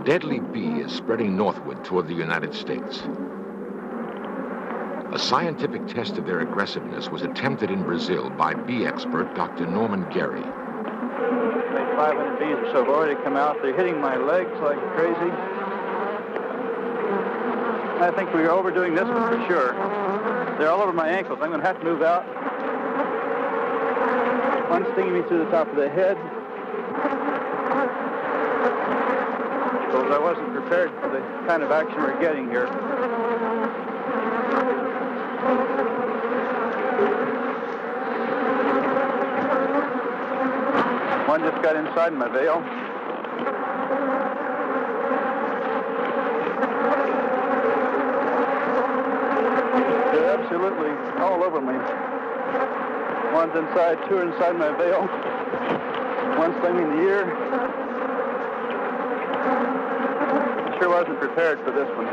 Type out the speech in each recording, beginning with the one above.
deadly bee is spreading northward toward the United States. A scientific test of their aggressiveness was attempted in Brazil by bee expert Dr. Norman Gary. 500 bees or so have already come out. They're hitting my legs like crazy. I think we are overdoing this one for sure. They're all over my ankles. I'm going to have to move out. One stinging me through the top of the head. Because I wasn't prepared for the kind of action we're getting here. One just got inside my veil. They're absolutely all over me. One's inside, two are inside my veil. One stung me in the ear. Sure wasn't prepared for this one.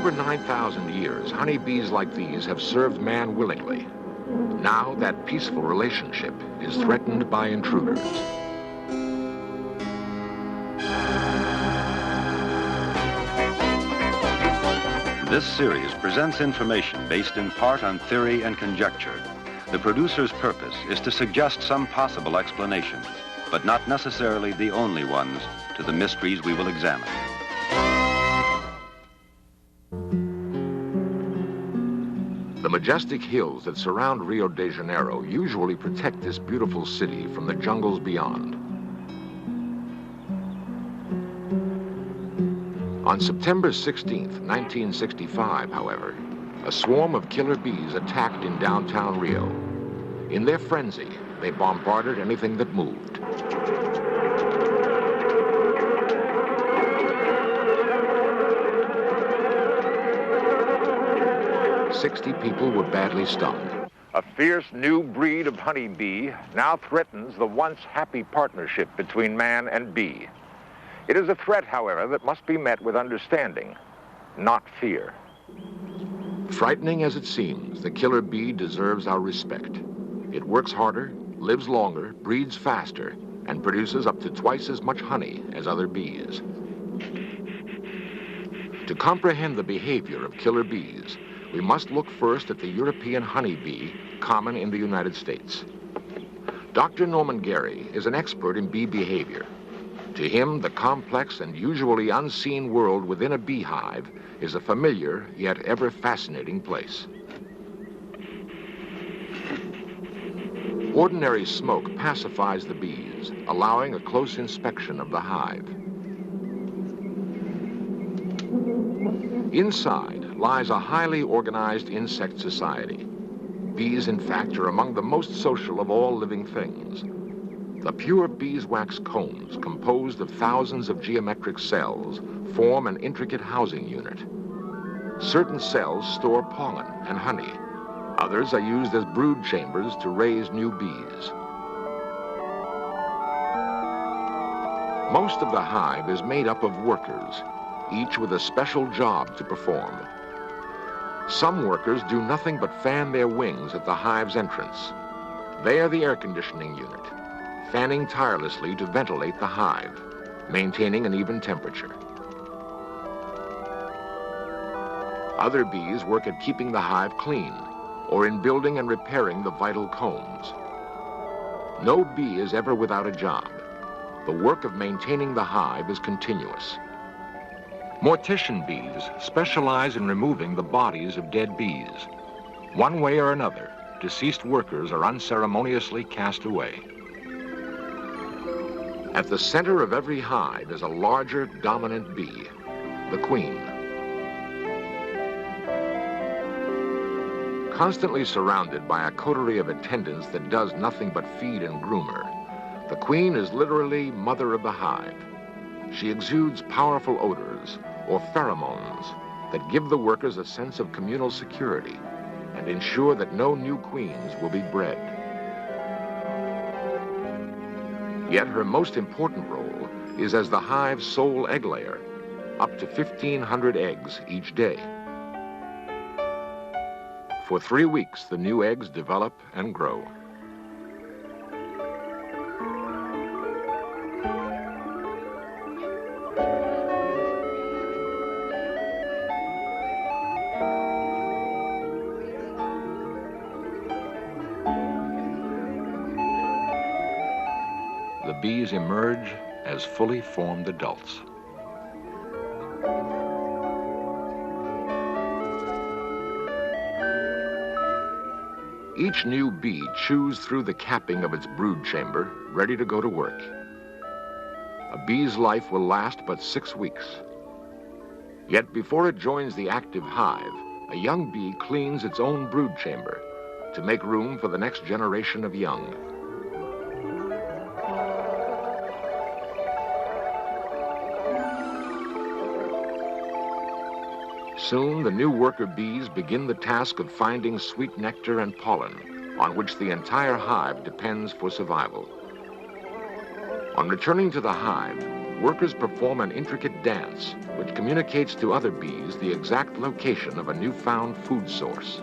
For 9,000 years, honeybees like these have served man willingly. Now that peaceful relationship is threatened by intruders. This series presents information based in part on theory and conjecture. The producer's purpose is to suggest some possible explanations, but not necessarily the only ones, to the mysteries we will examine. The majestic hills that surround Rio de Janeiro usually protect this beautiful city from the jungles beyond. On September 16th, 1965, however, a swarm of killer bees attacked in downtown Rio. In their frenzy, they bombarded anything that moved. "60 people were badly stung." A fierce new breed of honeybee now threatens the once happy partnership between man and bee. It is a threat, however, that must be met with understanding, not fear. Frightening as it seems, the killer bee deserves our respect. It works harder, lives longer, breeds faster, and produces up to twice as much honey as other bees. To comprehend the behavior of killer bees, we must look first at the European honeybee, common in the United States. Dr. Norman Gary is an expert in bee behavior. To him, the complex and usually unseen world within a beehive is a familiar yet ever fascinating place. Ordinary smoke pacifies the bees, allowing a close inspection of the hive. Inside lies a highly organized insect society. Bees, in fact, are among the most social of all living things. The pure beeswax combs, composed of thousands of geometric cells, form an intricate housing unit. Certain cells store pollen and honey. Others are used as brood chambers to raise new bees. Most of the hive is made up of workers, each with a special job to perform. Some workers do nothing but fan their wings at the hive's entrance. They are the air conditioning unit, fanning tirelessly to ventilate the hive, maintaining an even temperature. Other bees work at keeping the hive clean, or in building and repairing the vital combs. No bee is ever without a job. The work of maintaining the hive is continuous. Mortician bees specialize in removing the bodies of dead bees. One way or another, deceased workers are unceremoniously cast away. At the center of every hive is a larger, dominant bee, the queen. Constantly surrounded by a coterie of attendants that does nothing but feed and groom her, the queen is literally mother of the hive. She exudes powerful odors, or pheromones, that give the workers a sense of communal security and ensure that no new queens will be bred. Yet her most important role is as the hive's sole egg layer, up to 1,500 eggs each day. For 3 weeks, the new eggs develop and grow. The bees emerge as fully formed adults. Each new bee chews through the capping of its brood chamber, ready to go to work. A bee's life will last but 6 weeks. Yet before it joins the active hive, a young bee cleans its own brood chamber to make room for the next generation of young. Soon, the new worker bees begin the task of finding sweet nectar and pollen, on which the entire hive depends for survival. On returning to the hive, workers perform an intricate dance, which communicates to other bees the exact location of a newfound food source.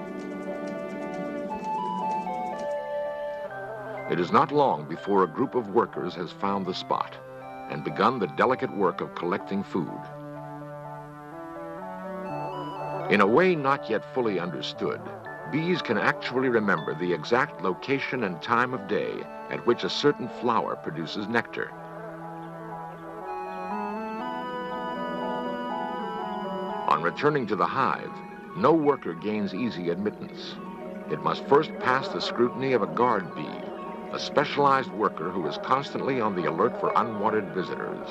It is not long before a group of workers has found the spot and begun the delicate work of collecting food. In a way not yet fully understood, bees can actually remember the exact location and time of day at which a certain flower produces nectar. On returning to the hive, no worker gains easy admittance. It must first pass the scrutiny of a guard bee, a specialized worker who is constantly on the alert for unwanted visitors.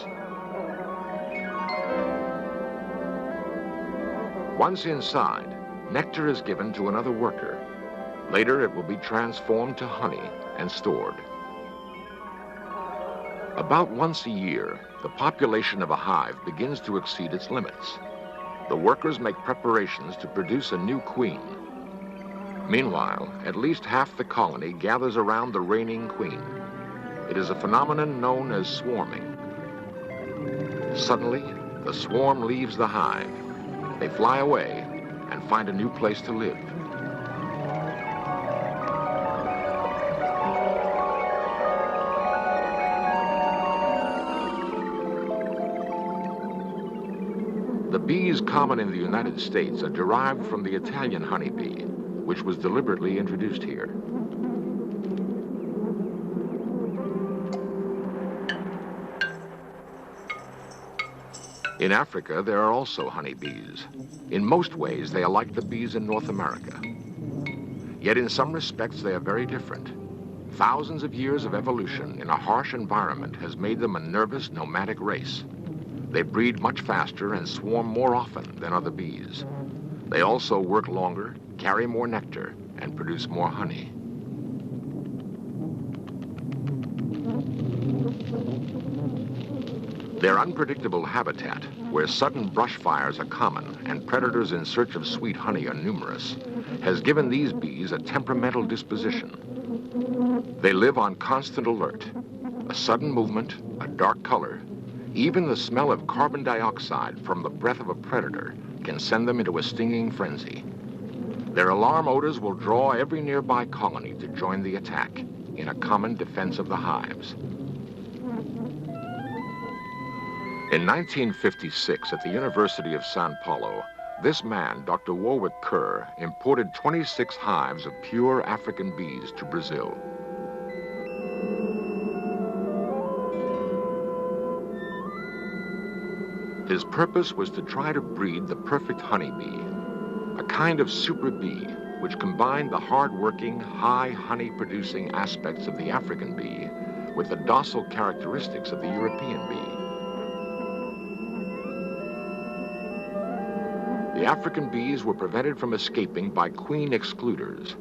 Once inside, nectar is given to another worker. Later, it will be transformed to honey and stored. About once a year, the population of a hive begins to exceed its limits. The workers make preparations to produce a new queen. Meanwhile, at least half the colony gathers around the reigning queen. It is a phenomenon known as swarming. Suddenly, the swarm leaves the hive. They fly away and find a new place to live. The bees common in the United States are derived from the Italian honeybee, which was deliberately introduced here. In Africa, there are also honeybees. In most ways, they are like the bees in North America. Yet in some respects, they are very different. Thousands of years of evolution in a harsh environment has made them a nervous, nomadic race. They breed much faster and swarm more often than other bees. They also work longer, carry more nectar, and produce more honey. Their unpredictable habitat, where sudden brush fires are common and predators in search of sweet honey are numerous, has given these bees a temperamental disposition. They live on constant alert. A sudden movement, a dark color, even the smell of carbon dioxide from the breath of a predator can send them into a stinging frenzy. Their alarm odors will draw every nearby colony to join the attack in a common defense of the hives. In 1956, at the University of Sao Paulo, this man, Dr. Warwick Kerr, imported 26 hives of pure African bees to Brazil. His purpose was to try to breed the perfect honeybee, a kind of super bee which combined the hard-working, high honey-producing aspects of the African bee with the docile characteristics of the European bee. The African bees were prevented from escaping by queen excluders,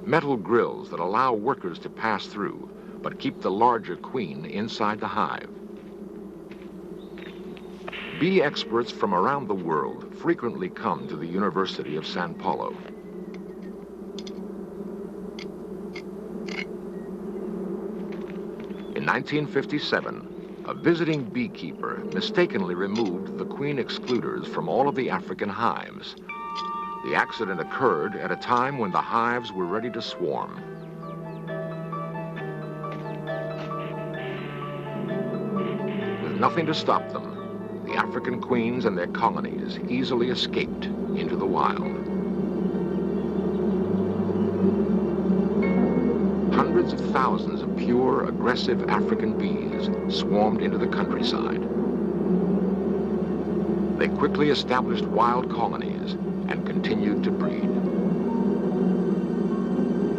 metal grills that allow workers to pass through, but keep the larger queen inside the hive. Bee experts from around the world frequently come to the University of Sao Paulo. In 1957, a visiting beekeeper mistakenly removed the queen excluders from all of the African hives. The accident occurred at a time when the hives were ready to swarm. With nothing to stop them, the African queens and their colonies easily escaped into the wild. Hundreds of thousands of pure, aggressive African bees swarmed into the countryside. They quickly established wild colonies and continued to breed.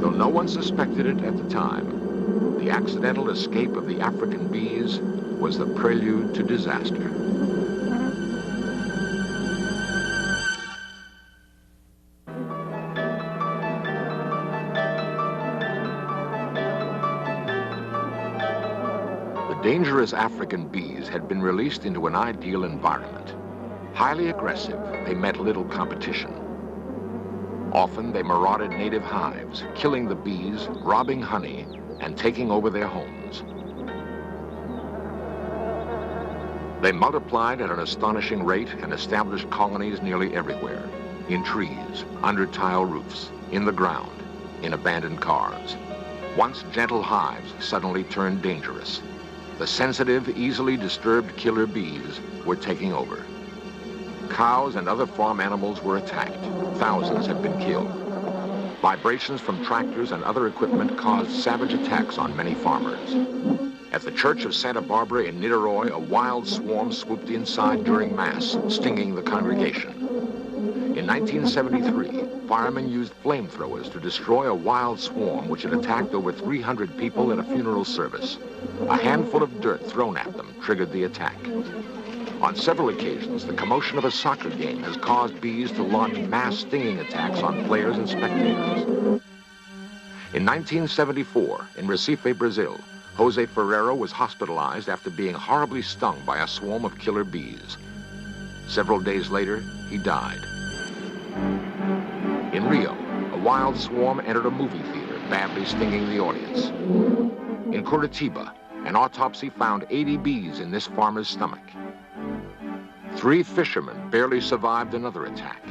Though no one suspected it at the time, the accidental escape of the African bees was the prelude to disaster. The dangerous African bees had been released into an ideal environment. Highly aggressive, they met little competition. Often they marauded native hives, killing the bees, robbing honey, and taking over their homes. They multiplied at an astonishing rate and established colonies nearly everywhere, in trees, under tile roofs, in the ground, in abandoned cars. Once gentle hives suddenly turned dangerous. The sensitive, easily disturbed killer bees were taking over. Cows and other farm animals were attacked. Thousands had been killed. Vibrations from tractors and other equipment caused savage attacks on many farmers. At the Church of Santa Barbara in Niterói, a wild swarm swooped inside during Mass, stinging the congregation. In 1973, firemen used flamethrowers to destroy a wild swarm which had attacked over 300 people at a funeral service. A handful of dirt thrown at them triggered the attack. On several occasions, the commotion of a soccer game has caused bees to launch mass stinging attacks on players and spectators. In 1974, in Recife, Brazil, Jose Ferreiro was hospitalized after being horribly stung by a swarm of killer bees. Several days later, he died. In Rio, a wild swarm entered a movie theater, badly stinging the audience. In Curitiba, an autopsy found 80 bees in this farmer's stomach. 3 fishermen barely survived another attack.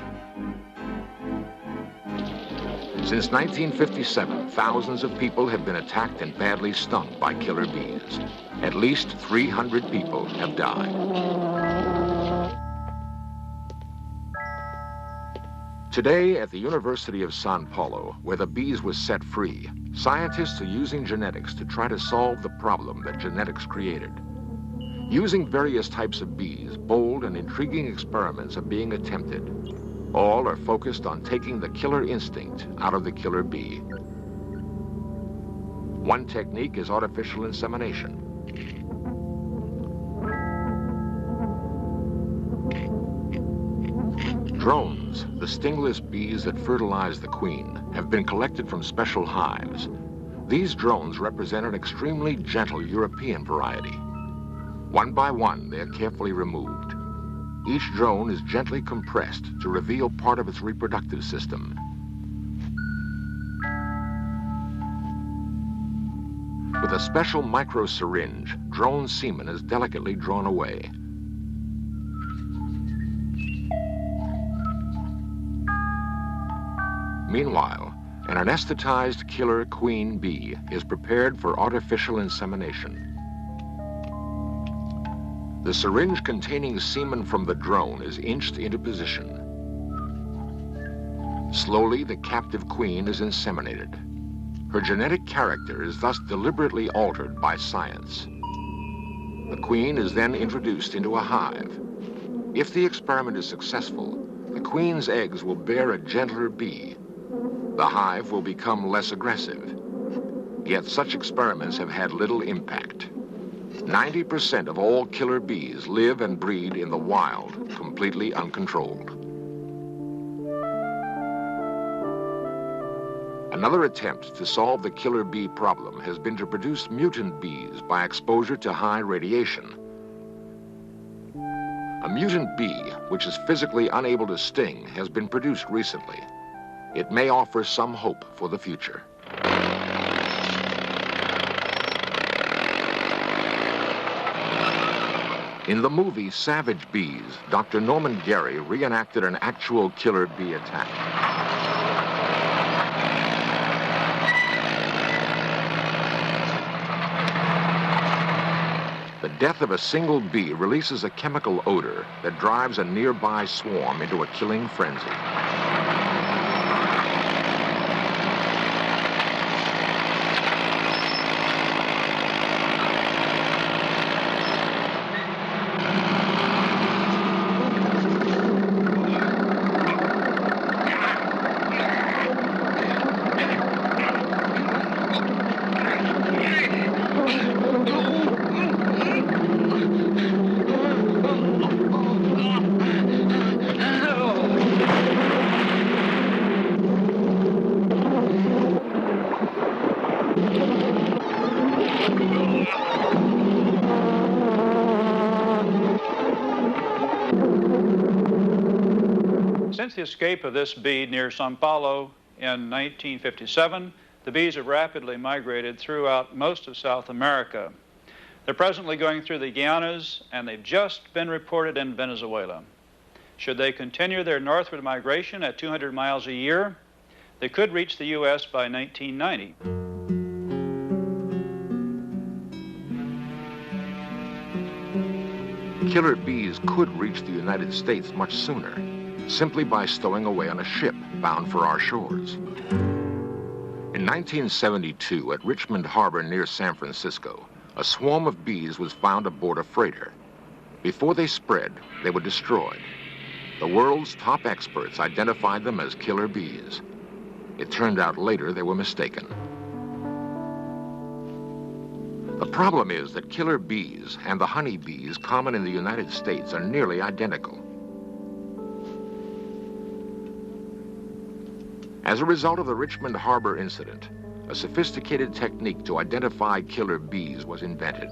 Since 1957, thousands of people have been attacked and badly stung by killer bees. At least 300 people have died. Today, at the University of Sao Paulo, where the bees were set free, scientists are using genetics to try to solve the problem that genetics created. Using various types of bees, bold and intriguing experiments are being attempted. All are focused on taking the killer instinct out of the killer bee. One technique is artificial insemination. Drones, the stingless bees that fertilize the queen, have been collected from special hives. These drones represent an extremely gentle European variety. One by one, they are carefully removed. Each drone is gently compressed to reveal part of its reproductive system. With a special micro syringe, drone semen is delicately drawn away. Meanwhile, an anesthetized killer queen bee is prepared for artificial insemination. The syringe containing semen from the drone is inched into position. Slowly, the captive queen is inseminated. Her genetic character is thus deliberately altered by science. The queen is then introduced into a hive. If the experiment is successful, the queen's eggs will bear a gentler bee. The hive will become less aggressive. Yet such experiments have had little impact. 90% of all killer bees live and breed in the wild, completely uncontrolled. Another attempt to solve the killer bee problem has been to produce mutant bees by exposure to high radiation. A mutant bee, which is physically unable to sting, has been produced recently. It may offer some hope for the future. In the movie Savage Bees, Dr. Norman Gary reenacted an actual killer bee attack. The death of a single bee releases a chemical odor that drives a nearby swarm into a killing frenzy. Since the escape of this bee near Sao Paulo in 1957, the bees have rapidly migrated throughout most of South America. They're presently going through the Guianas, and they've just been reported in Venezuela. Should they continue their northward migration at 200 miles a year, they could reach the U.S. by 1990. Killer bees could reach the United States much sooner, simply by stowing away on a ship bound for our shores. In 1972, at Richmond Harbor near San Francisco, a swarm of bees was found aboard a freighter. Before they spread, they were destroyed. The world's top experts identified them as killer bees. It turned out later they were mistaken. The problem is that killer bees and the honey bees common in the United States are nearly identical. As a result of the Richmond Harbor incident, a sophisticated technique to identify killer bees was invented.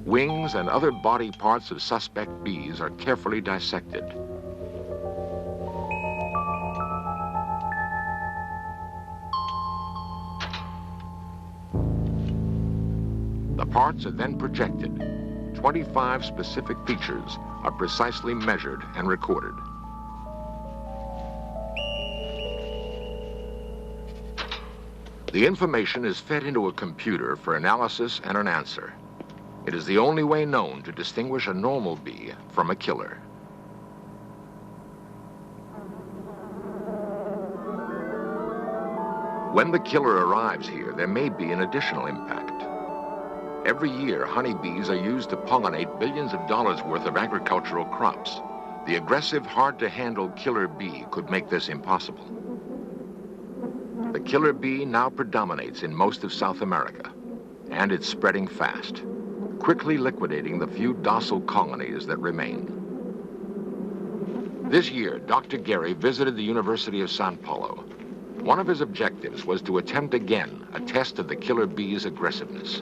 Wings and other body parts of suspect bees are carefully dissected. The parts are then projected. 25 specific features are precisely measured and recorded. The information is fed into a computer for analysis and an answer. It is the only way known to distinguish a normal bee from a killer. When the killer arrives here, there may be an additional impact. Every year, honeybees are used to pollinate billions of dollars worth of agricultural crops. The aggressive, hard-to-handle killer bee could make this impossible. The killer bee now predominates in most of South America, and it's spreading fast, quickly liquidating the few docile colonies that remain. This year, Dr. Gary visited the University of Sao Paulo. One of his objectives was to attempt again a test of the killer bee's aggressiveness.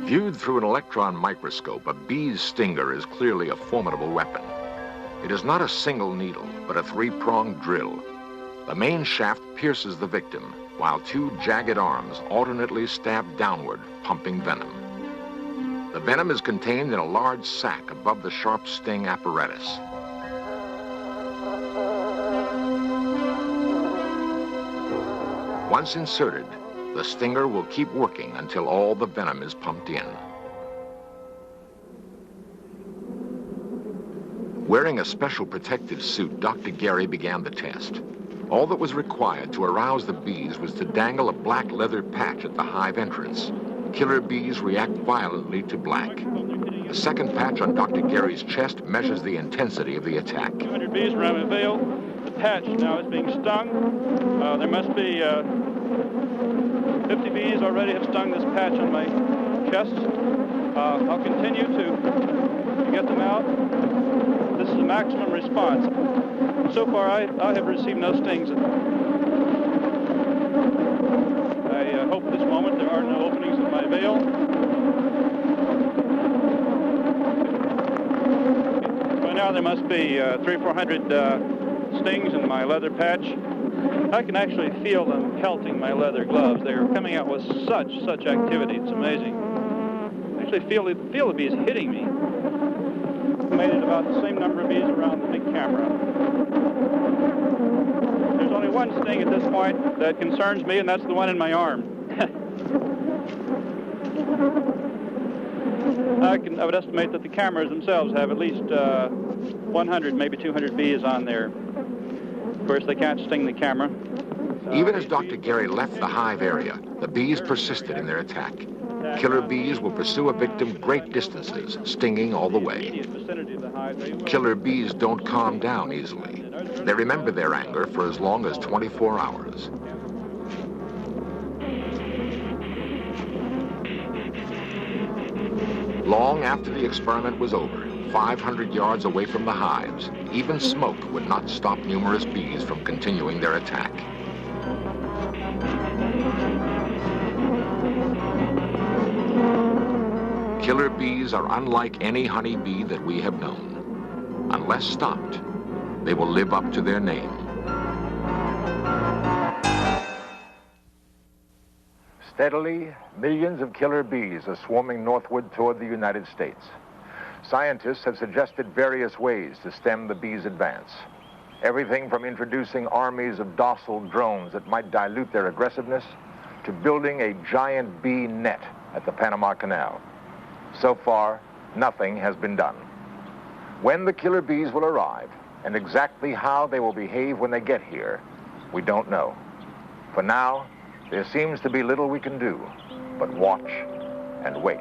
Viewed through an electron microscope, a bee's stinger is clearly a formidable weapon. It is not a single needle, but a three-pronged drill. The main shaft pierces the victim, while two jagged arms alternately stab downward, pumping venom. The venom is contained in a large sac above the sharp sting apparatus. Once inserted, the stinger will keep working until all the venom is pumped in. Wearing a special protective suit, Dr. Gary began the test. All that was required to arouse the bees was to dangle a black leather patch at the hive entrance. Killer bees react violently to black. The second patch on Dr. Gary's chest measures the intensity of the attack. 200 bees around my veil. The patch now is being stung. There must be 50 bees already have stung this patch on my chest. I'll continue to get them out. This is the maximum response. So far, I have received no stings. I hope at this moment there are no openings in my veil. Well, there must be 300 or 400 stings in my leather patch. I can actually feel them pelting my leather gloves. They're coming out with such activity. It's amazing. I actually feel the bees hitting me. I made it about the same number of bees around the big camera. There's only one sting at this point that concerns me, and that's the one in my arm. I would estimate that the cameras themselves have at least 100, maybe 200 bees on there. Of course, they can't sting the camera. Even as Dr. Gary left the hive area, the bees persisted in their attack. Killer bees will pursue a victim great distances, stinging all the way. Killer bees don't calm down easily. They remember their anger for as long as 24 hours. Long after the experiment was over, 500 yards away from the hives, even smoke would not stop numerous bees from continuing their attack. Killer bees are unlike any honeybee that we have known. Unless stopped, they will live up to their name. Steadily, millions of killer bees are swarming northward toward the United States. Scientists have suggested various ways to stem the bees' advance. Everything from introducing armies of docile drones that might dilute their aggressiveness to building a giant bee net at the Panama Canal. So far, nothing has been done. When the killer bees will arrive and exactly how they will behave when they get here, we don't know. For now, there seems to be little we can do but watch and wait.